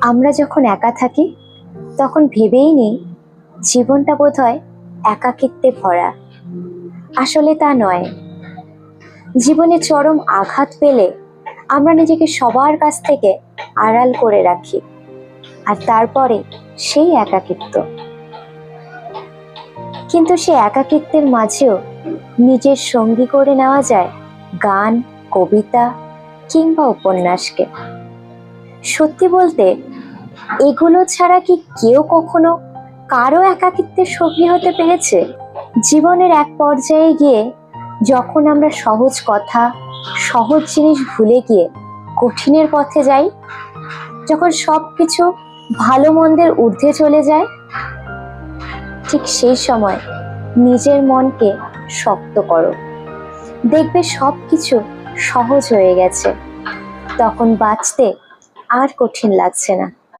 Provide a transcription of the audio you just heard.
আমরা যখন একা থাকি তখন ভেবেই নিই জীবনটা বোধহয় একাকিত্বে ভরা। আসলে তা নয়। জীবনে চরম আঘাত পেলে আমরা নিজেকে সবার কাছ থেকে আড়াল করে রাখি, আর তারপরে সেই একাকিত্ব। কিন্তু সে একাকিত্বের মাঝেও নিজের সঙ্গী করে নেওয়া যায় গান, কবিতা কিংবা উপন্যাসকে। সত্যি বলতে এগুলো ছাড়া কি কেউ কখনো কারো একাকিত্বের সঙ্গী হতে পেরেছে? জীবনের এক পর্যায়ে গিয়ে যখন আমরা সহজ কথা, সহজ জিনিস ভুলে গিয়ে কঠিনের পথে যাই, যখন সবকিছু ভালো মন্দের ঊর্ধ্বে চলে যায়, ঠিক সেই সময় নিজের মনকে শক্ত করো, দেখবে সবকিছু সহজ হয়ে গেছে। তখন বাঁচতে আর কঠিন লাগছে না।